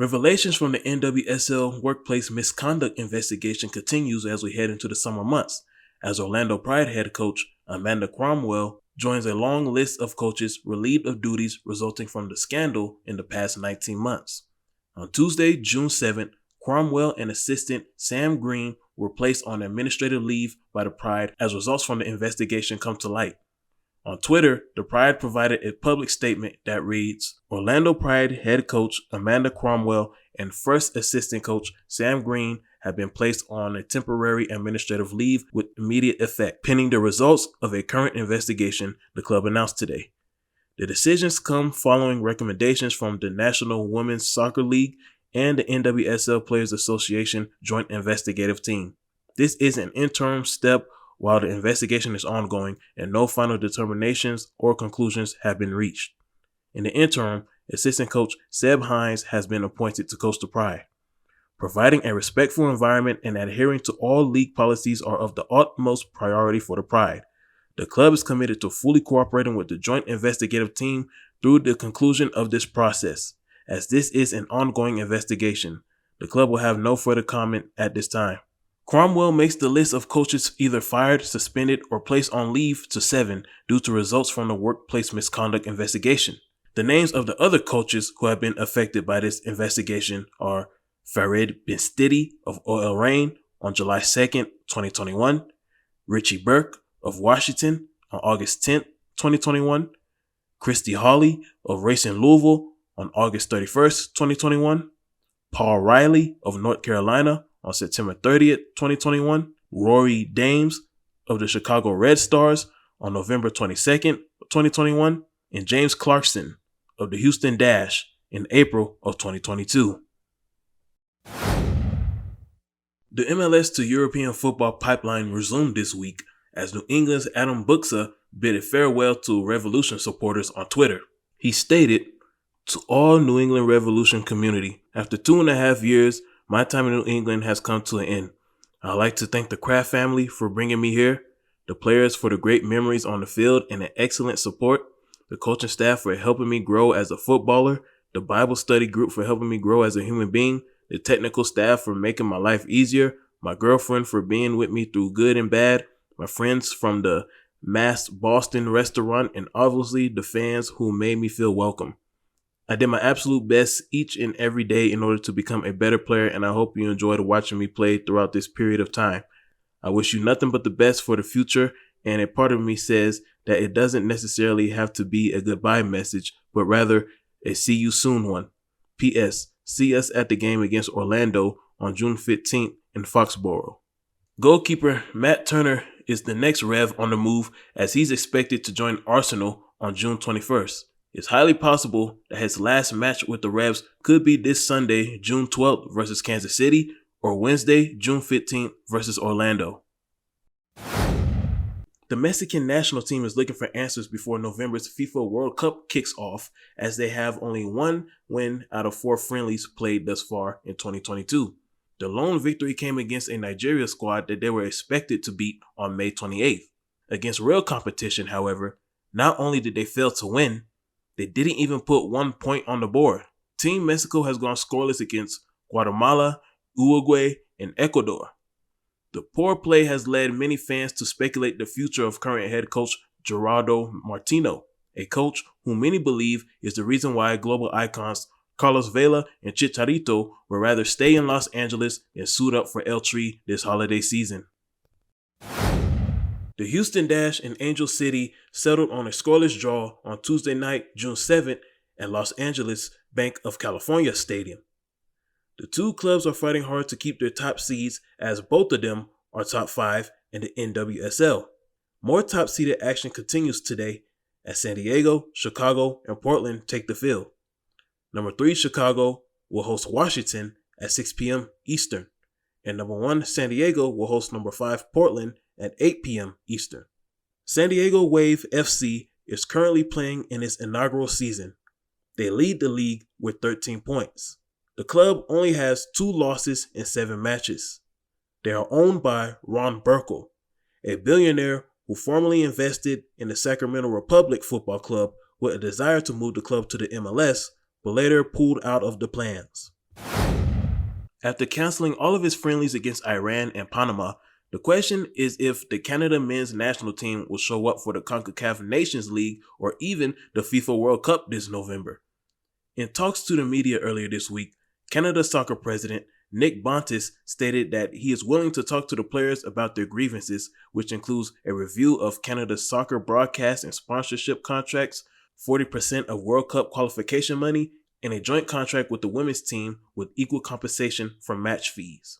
Revelations from the NWSL workplace misconduct investigation continues as we head into the summer months, as Orlando Pride head coach Amanda Cromwell joins a long list of coaches relieved of duties resulting from the scandal in the past 19 months. On Tuesday, June 7th, Cromwell and assistant Sam Green were placed on administrative leave by the Pride as results from the investigation come to light. On Twitter, the Pride provided a public statement that reads, Orlando Pride head coach Amanda Cromwell and first assistant coach Sam Green have been placed on a temporary administrative leave with immediate effect, pending the results of a current investigation, the club announced today. The decisions come following recommendations from the National Women's Soccer League and the NWSL Players Association Joint Investigative Team. This is an interim step while the investigation is ongoing and no final determinations or conclusions have been reached. In the interim, assistant coach Seb Hines has been appointed to coach the Pride. Providing a respectful environment and adhering to all league policies are of the utmost priority for the Pride. The club is committed to fully cooperating with the joint investigative team through the conclusion of this process. As this is an ongoing investigation, the club will have no further comment at this time. Cromwell makes the list of coaches either fired, suspended, or placed on leave to 7 due to results from the workplace misconduct investigation. The names of the other coaches who have been affected by this investigation are Farid Benstiti of OL Reign on July 2nd, 2021, Richie Burke of Washington on August 10th, 2021, Christy Hawley of Racing Louisville on August 31st, 2021, Paul Riley of North Carolina on September 30th, 2021, Rory Dames of the Chicago Red Stars on November 22nd, 2021, and James Clarkson of the Houston Dash in April of 2022. The MLS to European football pipeline resumed this week as New England's Adam Buxa bid a farewell to Revolution supporters on Twitter. He stated, "To all New England Revolution community, after 2.5 years, my time in New England has come to an end. I'd like to thank the Kraft family for bringing me here, the players for the great memories on the field and the excellent support, the coaching staff for helping me grow as a footballer, the Bible study group for helping me grow as a human being, the technical staff for making my life easier, my girlfriend for being with me through good and bad, my friends from the Mass Boston restaurant, and obviously the fans who made me feel welcome. I did my absolute best each and every day in order to become a better player, and I hope you enjoyed watching me play throughout this period of time. I wish you nothing but the best for the future, and a part of me says that it doesn't necessarily have to be a goodbye message, but rather a see you soon one. P.S. See us at the game against Orlando on June 15th in Foxborough." Goalkeeper Matt Turner is the next Rev on the move as he's expected to join Arsenal on June 21st. It's highly possible that his last match with the Revs could be this Sunday, June 12th versus Kansas City, or Wednesday, June 15th versus Orlando. The Mexican national team is looking for answers before November's FIFA World Cup kicks off, as they have only one win out of 4 friendlies played thus far in 2022. The lone victory came against a Nigeria squad that they were expected to beat on May 28th. Against real competition, however, not only did they fail to win, they didn't even put 1 point on the board. Team Mexico has gone scoreless against Guatemala, Uruguay, and Ecuador. The poor play has led many fans to speculate the future of current head coach Gerardo Martino, a coach who many believe is the reason why global icons Carlos Vela and Chicharito would rather stay in Los Angeles and suit up for El Tri this holiday season. The Houston Dash and Angel City settled on a scoreless draw on Tuesday night, June 7th at Los Angeles Bank of California Stadium. The two clubs are fighting hard to keep their top seeds, as both of them are top 5 in the NWSL. More top-seeded action continues today as San Diego, Chicago, and Portland take the field. Number 3 Chicago will host Washington at 6 p.m. Eastern, and number 1 San Diego will host number 5 Portland at 8 p.m. Eastern. San Diego Wave FC is currently playing in its inaugural season. They lead the league with 13 points. The club only has 2 losses in 7 matches. They are owned by Ron Burkle, a billionaire who formerly invested in the Sacramento Republic Football Club with a desire to move the club to the MLS, but later pulled out of the plans. After canceling all of its friendlies against Iran and Panama, the question is if the Canada men's national team will show up for the CONCACAF Nations League or even the FIFA World Cup this November. In talks to the media earlier this week, Canada soccer president Nick Bontis stated that he is willing to talk to the players about their grievances, which includes a review of Canada's soccer broadcast and sponsorship contracts, 40% of World Cup qualification money, and a joint contract with the women's team with equal compensation for match fees.